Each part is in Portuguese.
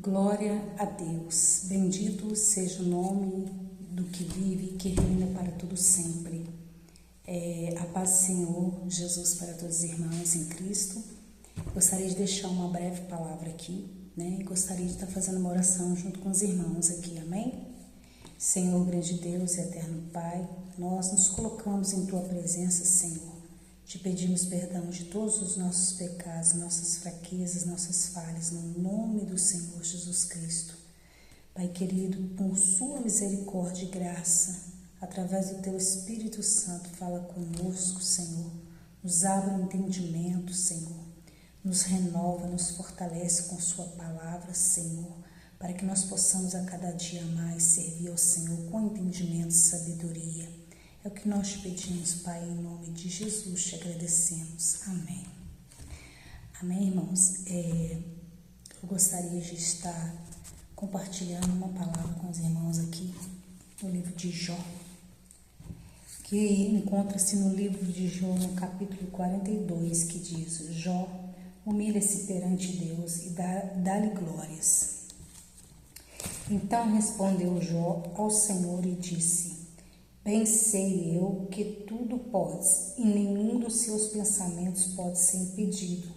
Glória a Deus, bendito seja o nome do que vive e que reina para todo sempre. A paz do Senhor Jesus para todos os irmãos em Cristo. Gostaria de deixar uma breve palavra aqui, né? Gostaria de estar fazendo uma oração junto com os irmãos aqui, amém? Senhor, grande Deus e eterno Pai, nós nos colocamos em Tua presença, Senhor. Te pedimos perdão de todos os nossos pecados, nossas fraquezas, nossas falhas, no nome do Senhor Jesus Cristo. Pai querido, por Sua misericórdia e graça, através do Teu Espírito Santo, fala conosco, Senhor. Nos abre o entendimento, Senhor. Nos renova, nos fortalece com Sua palavra, Senhor, para que nós possamos a cada dia mais servir ao Senhor com entendimento e sabedoria. É o que nós te pedimos, Pai, em nome de Jesus, te agradecemos. Amém. Amém, irmãos? Eu gostaria de estar compartilhando uma palavra com os irmãos aqui no livro de Jó, que encontra-se no livro de Jó, no capítulo 42, que diz: Jó, humilha-se perante Deus e dá-lhe glórias. Então respondeu Jó ao Senhor e disse: Bem sei eu que tudo podes, e nenhum dos seus pensamentos pode ser impedido.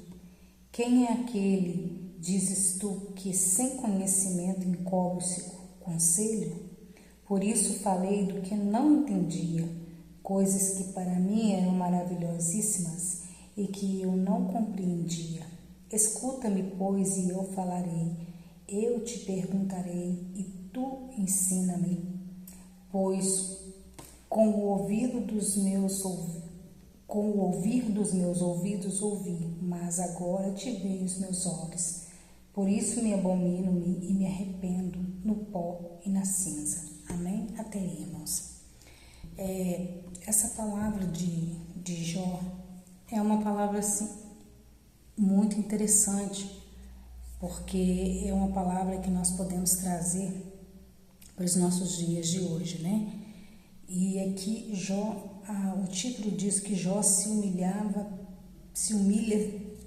Quem é aquele, dizes tu, que sem conhecimento encobre o seu conselho? Por isso falei do que não entendia, coisas que para mim eram maravilhosíssimas e que eu não compreendia. Escuta-me, pois, e eu falarei. Eu te perguntarei, e tu ensina-me. Pois com o ouvir dos meus ouvidos ouvi, mas agora te veem os meus olhos. Por isso me abomino e me arrependo no pó e na cinza. Amém? Até aí, irmãos. Essa palavra de Jó é uma palavra assim, muito interessante, porque é uma palavra que nós podemos trazer para os nossos dias de hoje, né? E aqui Jó, o título diz que Jó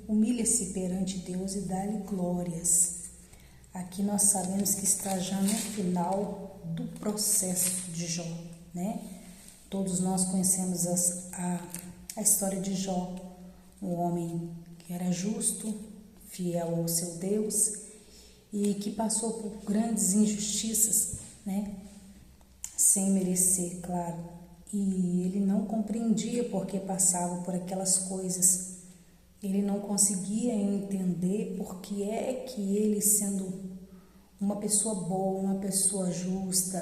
humilha-se perante Deus e dá-lhe glórias. Aqui nós sabemos que está já no final do processo de Jó, né? Todos nós conhecemos a história de Jó, um homem que era justo, fiel ao seu Deus e que passou por grandes injustiças, né? Sem merecer, claro, e ele não compreendia porque passava por aquelas coisas. Ele não conseguia entender porque é que ele, sendo uma pessoa boa, uma pessoa justa,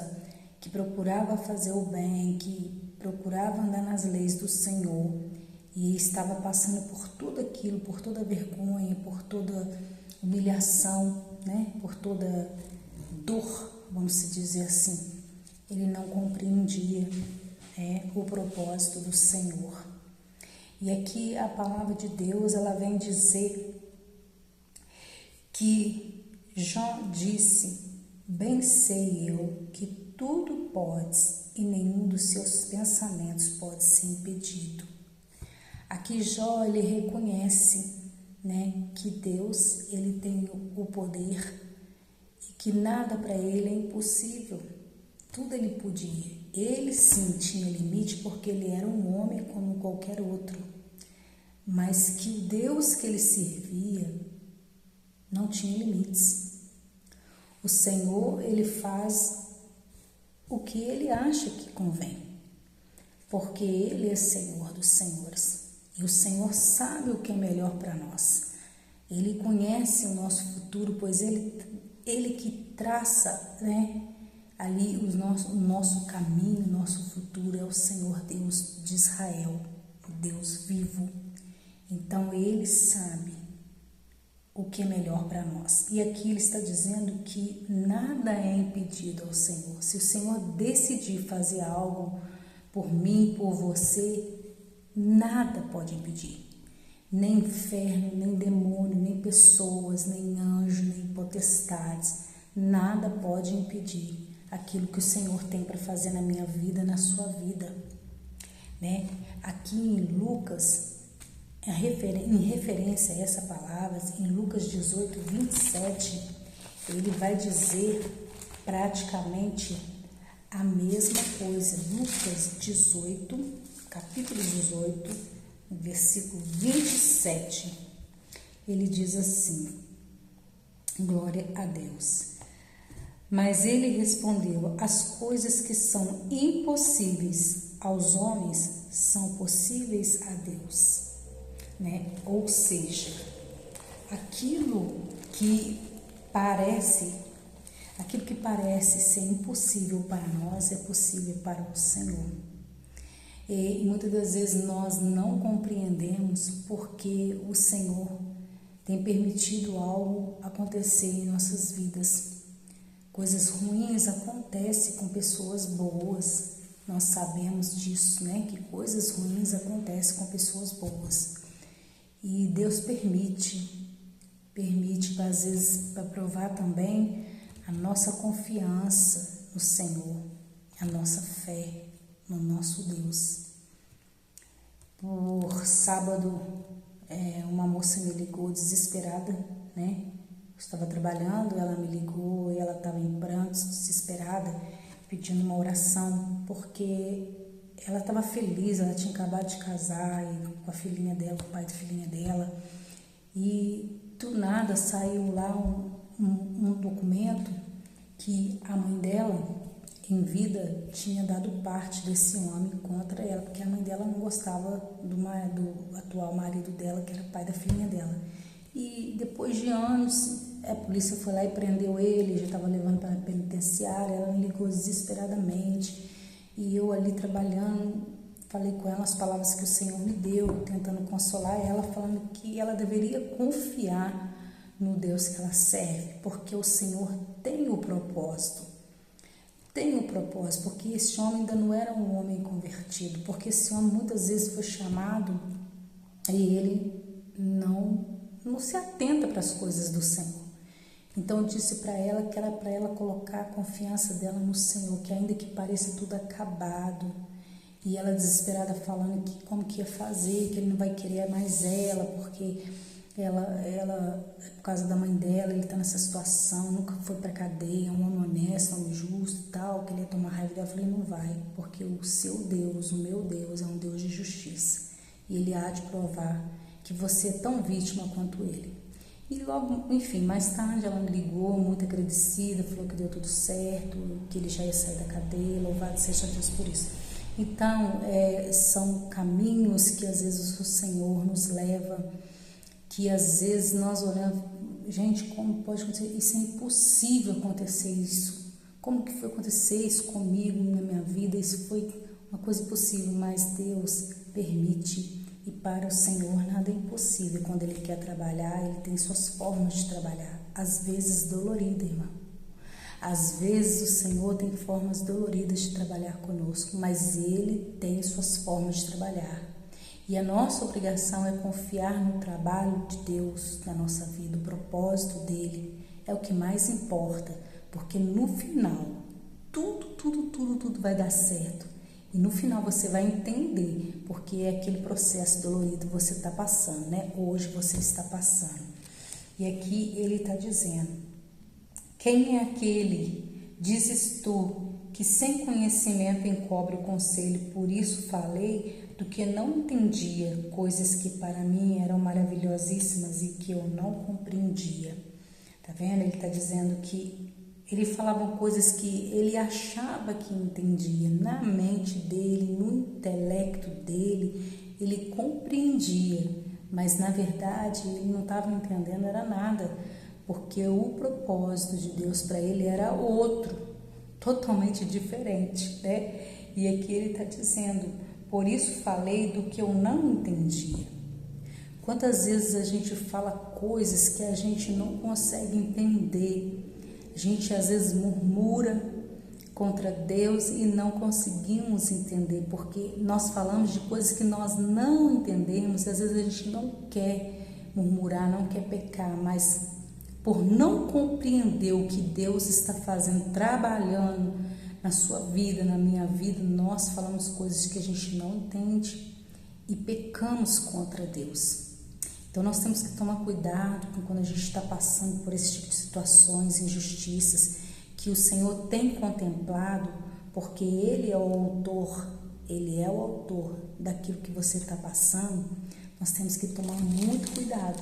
que procurava fazer o bem, que procurava andar nas leis do Senhor, e estava passando por tudo aquilo, por toda vergonha, por toda humilhação, né? Por toda dor, vamos dizer assim. Ele não compreendia o propósito do Senhor. E aqui a palavra de Deus, ela vem dizer que Jó disse: Bem sei eu que tudo podes e nenhum dos seus pensamentos pode ser impedido. Aqui Jó, ele reconhece, né, que Deus, ele tem o poder e que nada para ele é impossível. Tudo ele podia. Ele sim tinha limite porque ele era um homem como qualquer outro. Mas que o Deus que ele servia não tinha limites. O Senhor, ele faz o que ele acha que convém. Porque ele é Senhor dos senhores. E o Senhor sabe o que é melhor para nós. Ele conhece o nosso futuro, pois ele que traça, né? Ali o nosso caminho, o nosso futuro é o Senhor Deus de Israel, o Deus vivo. Então Ele sabe o que é melhor para nós. E aqui Ele está dizendo que nada é impedido ao Senhor. Se o Senhor decidir fazer algo por mim, por você, nada pode impedir. Nem inferno, nem demônio, nem pessoas, nem anjo, nem potestades. Nada pode impedir aquilo que o Senhor tem para fazer na minha vida, na sua vida, né? Aqui em Lucas, em referência a essa palavra, em Lucas 18, 27, ele vai dizer praticamente a mesma coisa. Lucas 18, capítulo 18, versículo 27. Ele diz assim: glória a Deus. Mas ele respondeu: as coisas que são impossíveis aos homens são possíveis a Deus, né? Ou seja, aquilo que parece ser impossível para nós é possível para o Senhor. E muitas das vezes nós não compreendemos porque o Senhor tem permitido algo acontecer em nossas vidas. Coisas ruins acontecem com pessoas boas. Nós sabemos disso, né? Que coisas ruins acontecem com pessoas boas. E Deus permite às vezes para provar também a nossa confiança no Senhor, a nossa fé no nosso Deus. Por sábado, uma moça me ligou desesperada, né? Eu estava trabalhando, ela me ligou e ela estava em prantos, desesperada, pedindo uma oração, porque ela estava feliz, ela tinha acabado de casar com a filhinha dela, com o pai da filhinha dela, e do nada saiu lá um documento que a mãe dela, em vida, tinha dado parte desse homem contra ela, porque a mãe dela não gostava do atual marido dela, que era pai da filhinha dela. E depois de anos, a polícia foi lá e prendeu ele, já estava levando para a penitenciária. Ela me ligou desesperadamente e eu ali trabalhando, falei com ela as palavras que o Senhor me deu, tentando consolar ela, falando que ela deveria confiar no Deus que ela serve, porque o Senhor tem o propósito. Tem o propósito, porque esse homem ainda não era um homem convertido, porque esse homem muitas vezes foi chamado e ele não se atenta para as coisas do Senhor. Então eu disse para ela que era para ela colocar a confiança dela no Senhor, que ainda que pareça tudo acabado, e ela desesperada falando que como que ia fazer, que ele não vai querer mais ela, porque ela por causa da mãe dela, ele está nessa situação, nunca foi para cadeia, um homem honesto, um homem justo e tal, que ele ia tomar raiva dela. Eu falei, não vai, porque o seu Deus, o meu Deus, é um Deus de justiça, e ele há de provar que você é tão vítima quanto ele. E logo, enfim, mais tarde ela me ligou, muito agradecida, falou que deu tudo certo, que ele já ia sair da cadeia, louvado seja Deus por isso. Então, são caminhos que às vezes o Senhor nos leva, que às vezes nós olhamos, gente, como pode acontecer? Isso é impossível acontecer isso. Como que foi acontecer isso comigo, na minha vida? Isso foi uma coisa impossível, mas Deus permite. E para o Senhor nada é impossível. Quando Ele quer trabalhar, Ele tem suas formas de trabalhar. Às vezes dolorida, irmão. Às vezes o Senhor tem formas doloridas de trabalhar conosco, mas Ele tem suas formas de trabalhar. E a nossa obrigação é confiar no trabalho de Deus na nossa vida, o propósito dEle é o que mais importa, porque no final, tudo vai dar certo. E no final você vai entender porque é aquele processo dolorido que você está passando, né? Hoje você está passando. E aqui ele está dizendo: quem é aquele, dizes tu, que sem conhecimento encobre o conselho, por isso falei do que não entendia, coisas que para mim eram maravilhosíssimas e que eu não compreendia. Tá vendo? Ele está dizendo que ele falava coisas que ele achava que entendia, na mente dele, no intelecto dele, ele compreendia, mas na verdade ele não estava entendendo era nada, porque o propósito de Deus para ele era outro, totalmente diferente, né? E aqui ele está dizendo, por isso falei do que eu não entendia. Quantas vezes a gente fala coisas que a gente não consegue entender? A gente às vezes murmura contra Deus e não conseguimos entender, porque nós falamos de coisas que nós não entendemos, e às vezes a gente não quer murmurar, não quer pecar, mas por não compreender o que Deus está fazendo, trabalhando na sua vida, na minha vida, nós falamos coisas que a gente não entende e pecamos contra Deus. Então nós temos que tomar cuidado quando a gente está passando por esse tipo de situações, injustiças, que o Senhor tem contemplado, porque Ele é o autor daquilo que você está passando. Nós temos que tomar muito cuidado,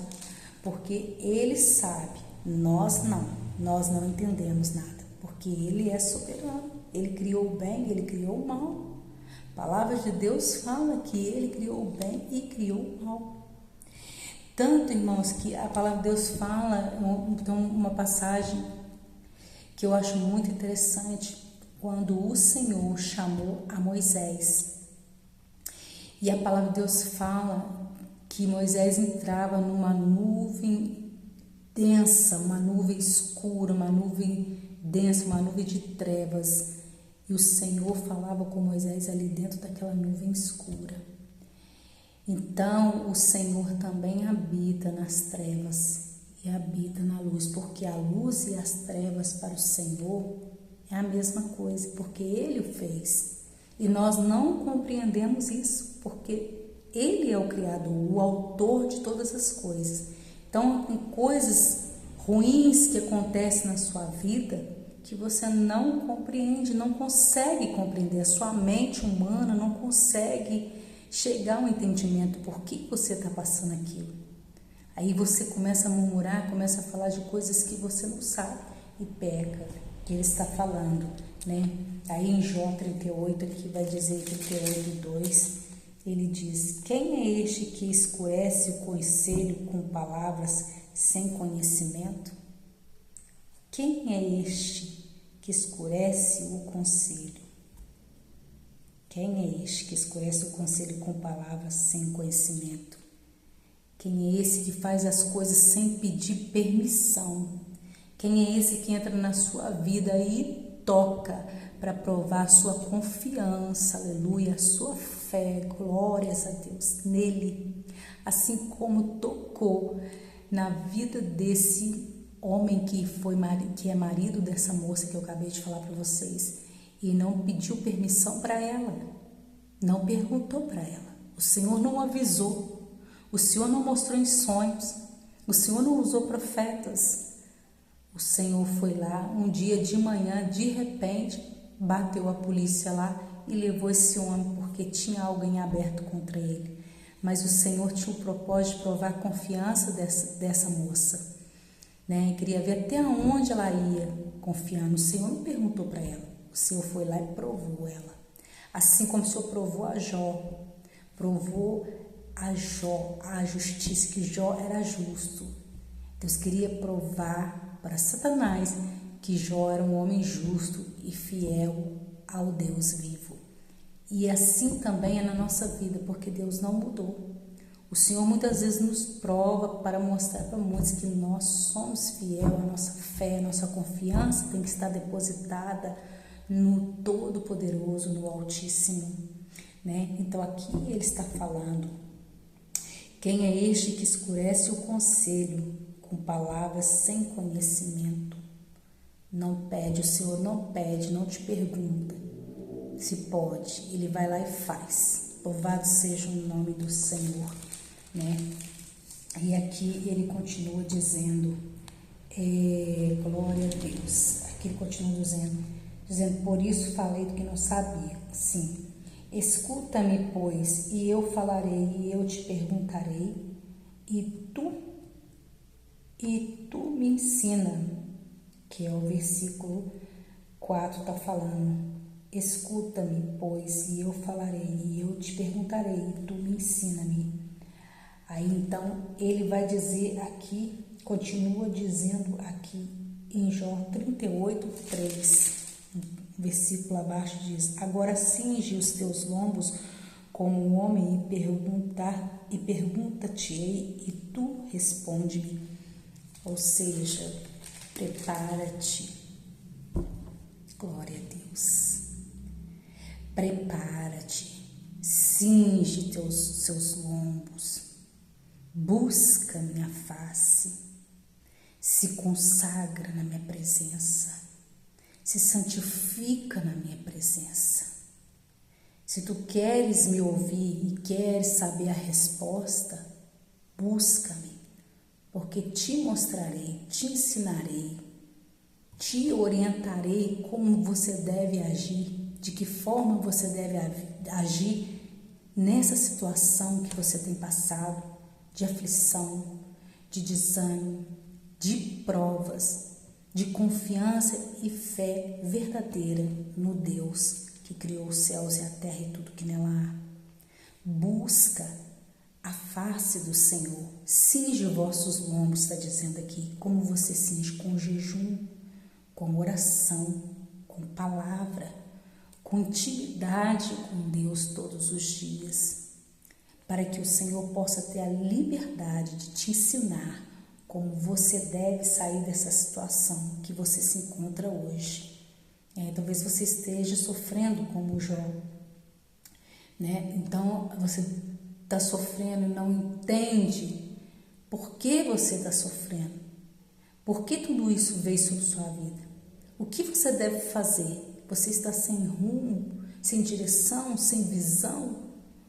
porque Ele sabe, nós não entendemos nada, porque Ele é soberano, Ele criou o bem, Ele criou o mal. A palavra de Deus fala que Ele criou o bem e criou o mal. Tanto, irmãos, que a palavra de Deus fala, então uma passagem que eu acho muito interessante, quando o Senhor chamou a Moisés. E a palavra de Deus fala que Moisés entrava numa nuvem densa, uma nuvem escura, uma nuvem densa, uma nuvem de trevas. E o Senhor falava com Moisés ali dentro daquela nuvem escura. Então, o Senhor também habita nas trevas e habita na luz, porque a luz e as trevas para o Senhor é a mesma coisa, porque Ele o fez. E nós não compreendemos isso, porque Ele é o Criador, o autor de todas as coisas. Então, tem coisas ruins que acontecem na sua vida que você não compreende, não consegue compreender. A sua mente humana não consegue chegar ao entendimento por que você está passando aquilo. Aí você começa a murmurar, começa a falar de coisas que você não sabe e peca, que Ele está falando, né? Aí em Jó 38, aqui vai dizer 38:2, ele diz: quem é este que escurece o conselho com palavras sem conhecimento? Quem é este que escurece o conselho? Quem é este que escurece o conselho com palavras sem conhecimento? Quem é esse que faz as coisas sem pedir permissão? Quem é esse que entra na sua vida e toca para provar a sua confiança, aleluia, a sua fé, glórias a Deus, nele, assim como tocou na vida desse homem que é marido dessa moça que eu acabei de falar para vocês, e não pediu permissão para ela, não perguntou para ela, o Senhor não avisou, o Senhor não mostrou em sonhos, o Senhor não usou profetas. O Senhor foi lá um dia de manhã, de repente, bateu a polícia lá e levou esse homem porque tinha algo em aberto contra ele. Mas o Senhor tinha o propósito de provar a confiança dessa moça, né? Queria ver até onde ela ia confiando. O Senhor não perguntou para ela, o Senhor foi lá e provou ela. Assim como o Senhor provou a Jó, a justiça, que Jó era justo. Deus queria provar para Satanás que Jó era um homem justo e fiel ao Deus vivo. E assim também é na nossa vida, porque Deus não mudou. O Senhor muitas vezes nos prova para mostrar para muitos que nós somos fiéis, a nossa fé, a nossa confiança tem que estar depositada no Todo-Poderoso, no Altíssimo, né? Então aqui ele está falando: quem é este que escurece o conselho com palavras sem conhecimento? Não pede, o Senhor não pede, não te pergunta se pode, Ele vai lá e faz. Louvado seja o nome do Senhor, né? E aqui ele continua dizendo, glória a Deus, aqui ele continua dizendo, por isso falei do que não sabia. Sim, escuta-me, pois, e eu falarei, e eu te perguntarei, e tu me ensina, que é o versículo 4, está falando, escuta-me, pois, e eu falarei, e eu te perguntarei, e tu me ensina-me. Aí então ele vai dizer aqui, continua dizendo aqui em Jó 38:3, versículo abaixo diz: agora cinge os teus lombos como um homem e pergunta-te-ei, e tu responde-me. Ou seja, prepara-te. Glória a Deus. Prepara-te, cinge seus lombos, busca minha face, se consagra na minha presença, se santifica na minha presença. Se tu queres me ouvir e queres saber a resposta, Busca-me, porque te mostrarei, te ensinarei, te orientarei como você deve agir, de que forma você deve agir nessa situação que você tem passado, de aflição, de desânimo, de provas, de confiança e fé verdadeira no Deus que criou os céus e a terra e tudo que nela há. Busca a face do Senhor, cinge os vossos lombos, está dizendo aqui, como você cinge com jejum, com oração, com palavra, com intimidade com Deus todos os dias, para que o Senhor possa ter a liberdade de te ensinar como você deve sair dessa situação que você se encontra hoje. Talvez você esteja sofrendo como Jó, né? Então você está sofrendo e não entende por que você está sofrendo, por que tudo isso veio sobre sua vida, o que você deve fazer. Você está sem rumo, sem direção, sem visão.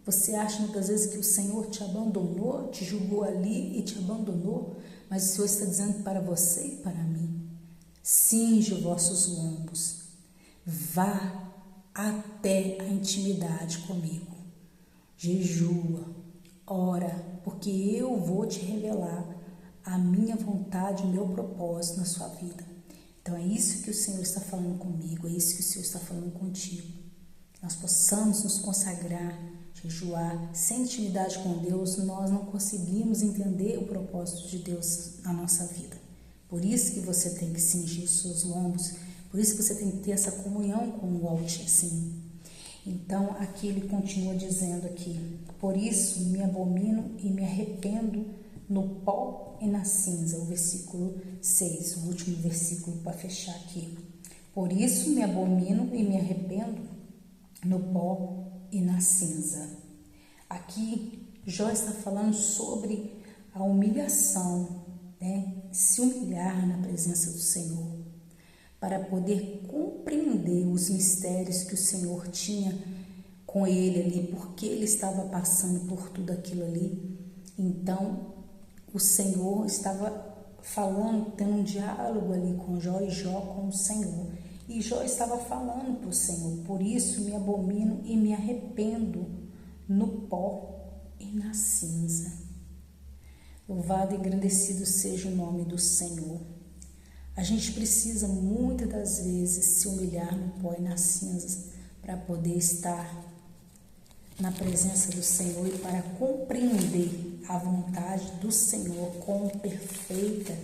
Você acha muitas vezes que o Senhor te abandonou, te julgou ali e te abandonou, mas o Senhor está dizendo para você e para mim: cinge os vossos lombos, vá até a intimidade comigo, jejua, ora, porque eu vou te revelar a minha vontade, o meu propósito na sua vida. Então é isso que o Senhor está falando comigo, é isso que o Senhor está falando contigo. Que nós possamos nos consagrar, jejuar. Sem intimidade com Deus, nós não conseguimos entender o propósito de Deus na nossa vida. Por isso que você tem que cingir os seus lombos, por isso que você tem que ter essa comunhão com o Altíssimo. Então aqui ele continua dizendo aqui: por isso me abomino e me arrependo no pó e na cinza, o versículo 6, o último versículo para fechar aqui. Por isso me abomino e me arrependo no pó e na cinza. Aqui Jó está falando sobre a humilhação, né? Se humilhar na presença do Senhor, para poder compreender os mistérios que o Senhor tinha com ele ali, porque ele estava passando por tudo aquilo ali. Então o Senhor estava falando, tendo um diálogo ali com Jó e Jó com o Senhor. E Jó estava falando para o Senhor: por isso me abomino e me arrependo no pó e na cinza. Louvado e engrandecido seja o nome do Senhor. A gente precisa muitas das vezes se humilhar no pó e nas cinzas para poder estar na presença do Senhor e para compreender a vontade do Senhor, quão perfeita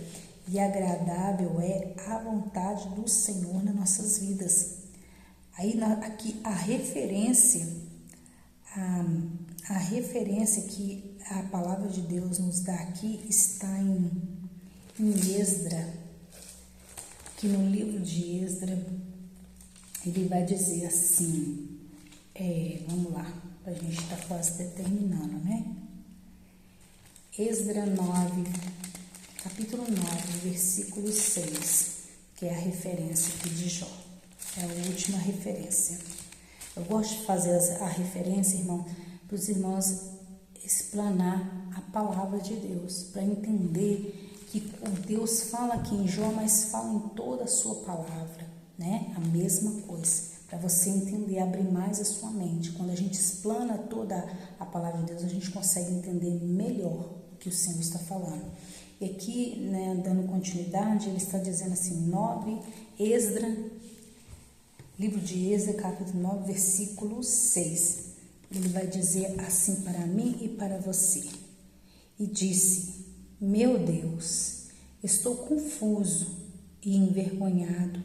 e agradável é a vontade do Senhor nas nossas vidas. Aí aqui a referência que a palavra de Deus nos dá aqui está em Esdra, que no livro de Esdra ele vai dizer assim, vamos lá, a gente está quase terminando, né? Esdra 9, capítulo 9, versículo 6, que é a referência aqui de Jó, é a última referência. Eu gosto de fazer a referência, irmão, para os irmãos explanar a palavra de Deus, para entender que Deus fala aqui em Jó, mas fala em toda a sua palavra, né? A mesma coisa. Para você entender, abrir mais a sua mente. Quando a gente explana toda a palavra de Deus, a gente consegue entender melhor o que o Senhor está falando. E aqui, né, dando continuidade, ele está dizendo assim, Esdra, livro de Esdra, capítulo 9, versículo 6. Ele vai dizer assim para mim e para você. E disse: meu Deus, estou confuso e envergonhado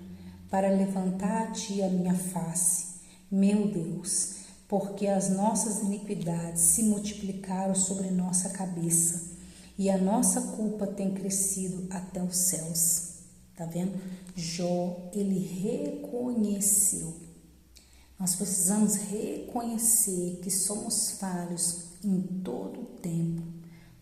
para levantar a ti a minha face, meu Deus, porque as nossas iniquidades se multiplicaram sobre nossa cabeça e a nossa culpa tem crescido até os céus. Tá vendo? Jó, ele reconheceu. Nós precisamos reconhecer que somos falhos em todo o tempo.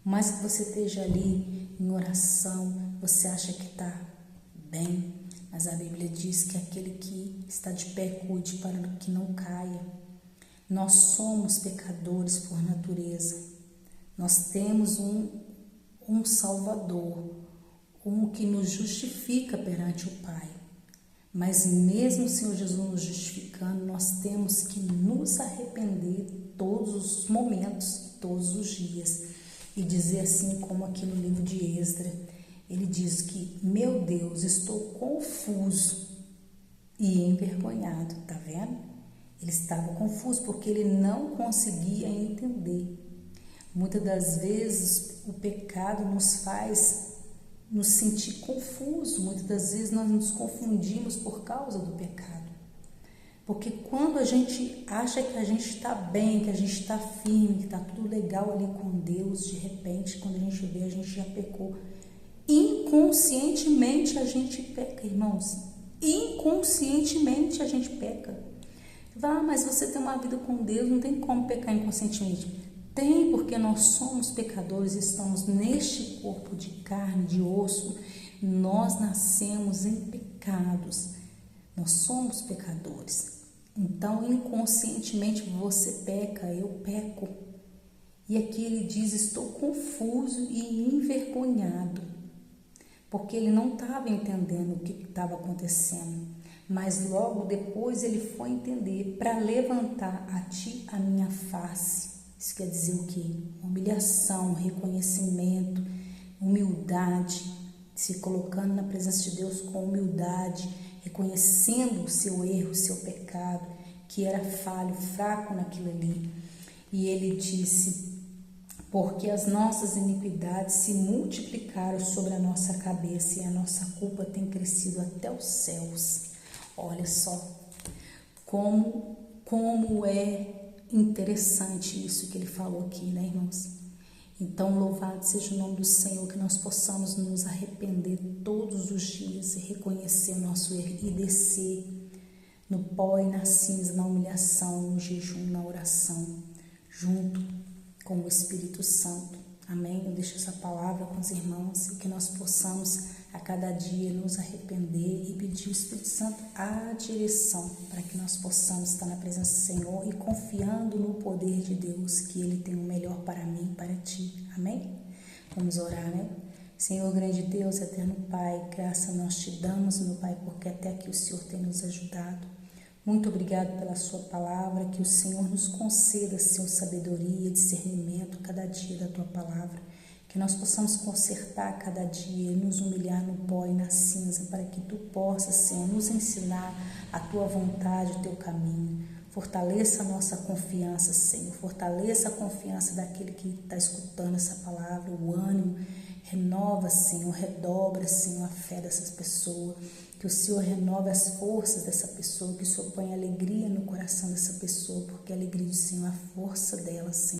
Mas que você esteja ali em oração, você acha que está bem, mas a Bíblia diz que aquele que está de pé cuide para que não caia. Nós somos pecadores por natureza. Nós temos um Salvador, um que nos justifica perante o Pai. Mas mesmo o Senhor Jesus nos justificando, nós temos que nos arrepender todos os momentos, todos os dias. E dizer assim como aqui no livro de Esdras, ele diz que, meu Deus, estou confuso e envergonhado, tá vendo? Ele estava confuso porque ele não conseguia entender. Muitas das vezes o pecado nos faz nos sentir confusos, muitas das vezes nós nos confundimos por causa do pecado. Porque quando a gente acha que a gente está bem, que a gente está firme, que está tudo legal ali com Deus, de repente, quando a gente vê, a gente já pecou. Inconscientemente a gente peca, irmãos. Inconscientemente a gente peca. Mas você tem uma vida com Deus, não tem como pecar inconscientemente. Tem, porque nós somos pecadores, estamos neste corpo de carne, de osso. Nós nascemos em pecados. Nós somos pecadores. Então, inconscientemente você peca, eu peco. E aqui ele diz, estou confuso e envergonhado. Porque ele não estava entendendo o que estava acontecendo. Mas logo depois ele foi entender, para levantar a ti a minha face. Isso quer dizer o quê? Humilhação, reconhecimento, humildade, se colocando na presença de Deus com humildade, reconhecendo o seu erro, o seu pecado, que era falho, fraco naquilo ali. E ele disse, porque as nossas iniquidades se multiplicaram sobre a nossa cabeça e a nossa culpa tem crescido até os céus. Olha só como é interessante isso que ele falou aqui, né, irmãos? Então, louvado seja o nome do Senhor, que nós possamos nos arrepender todos os dias e reconhecer nosso erro e descer no pó e na cinza, na humilhação, no jejum, na oração, junto com o Espírito Santo. Amém? Eu deixo essa palavra com os irmãos e que nós possamos a cada dia nos arrepender e pedir ao Espírito Santo a direção para que nós possamos estar na presença do Senhor e confiando no poder de Deus, que Ele tem o melhor para mim e para ti. Amém? Vamos orar, né? Senhor, grande Deus, eterno Pai, graça nós te damos, meu Pai, porque até aqui o Senhor tem nos ajudado. Muito obrigado pela sua palavra, que o Senhor nos conceda, Senhor, sabedoria, discernimento cada dia da tua palavra, que nós possamos consertar cada dia, nos humilhar no pó e na cinza, para que tu possas, Senhor, nos ensinar a tua vontade, o teu caminho. Fortaleça a nossa confiança, Senhor, fortaleça a confiança daquele que está escutando essa palavra, o ânimo. Renova, Senhor, redobra, Senhor, a fé dessas pessoas, que o Senhor renove as forças dessa pessoa, que o Senhor ponha alegria no coração dessa pessoa, porque a alegria do Senhor é a força dela, Senhor.